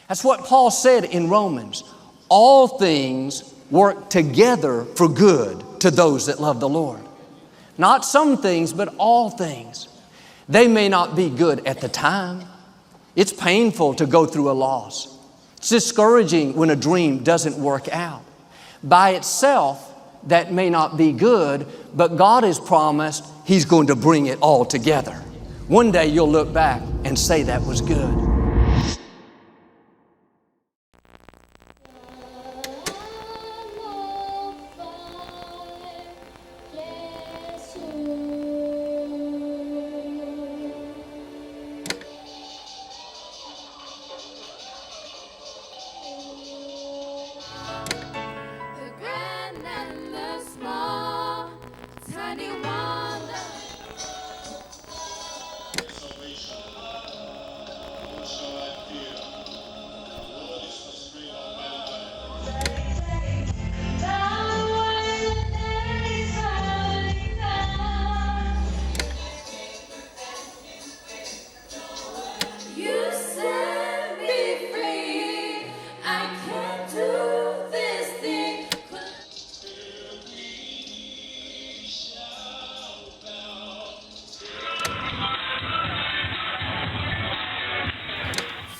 That's what Paul said in Romans. All things work together for good to those that love the Lord. Not some things, but all things. They may not be good at the time. It's painful to go through a loss. It's discouraging when a dream doesn't work out. By itself, that may not be good, but God has promised He's going to bring it all together. One day you'll look back and say that was good.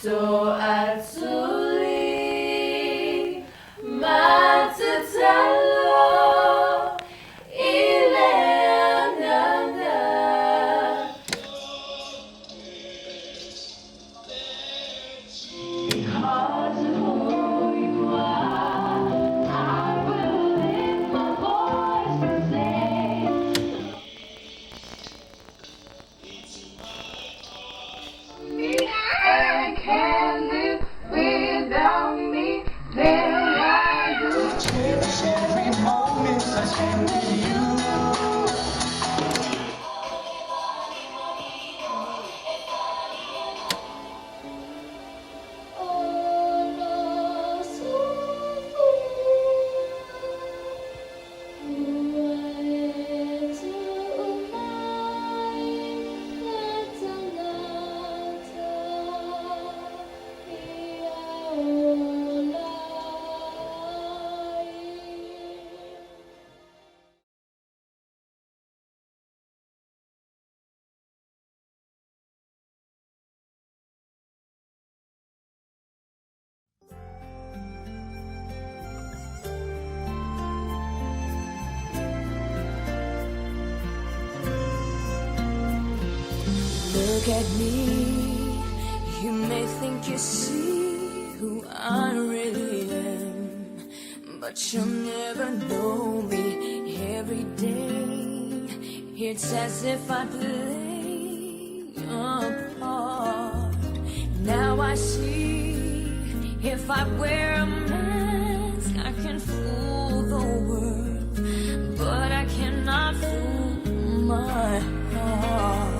So actually, Matutalo, Ileana, because of who you are, I will lift my voice and say, I can't live without me, then I do. Cherish every moment I spend with you. Look at me, you may think you see who I really am, but you'll never know me every day. It's as if I play a part. Now I see, if I wear a mask, I can fool the world, but I cannot fool my heart.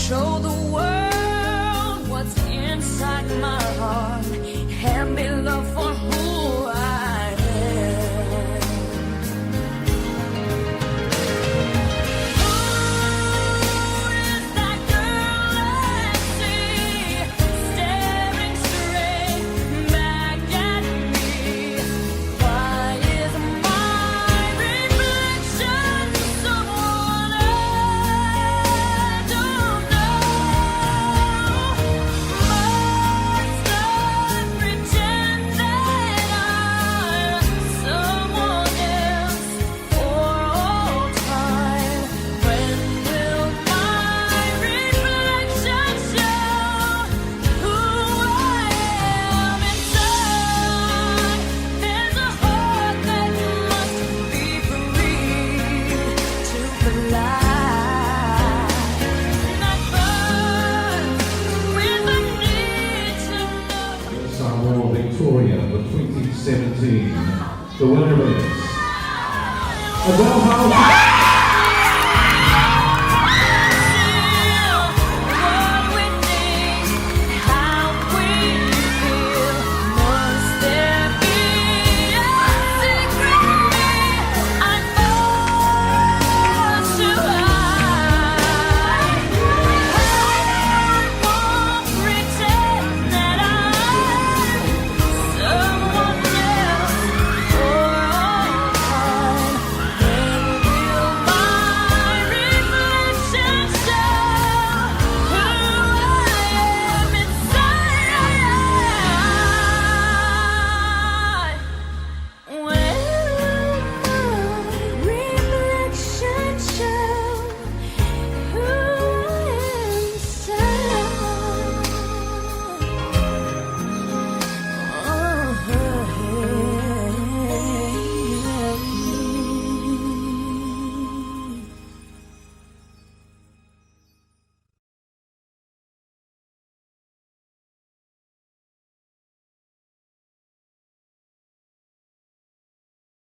Show the world what's inside my heart and be loved for who I am. Who is that girl I see staring straight back at me? Why is my reflection someone I don't know? 2019. The winner is Adele House.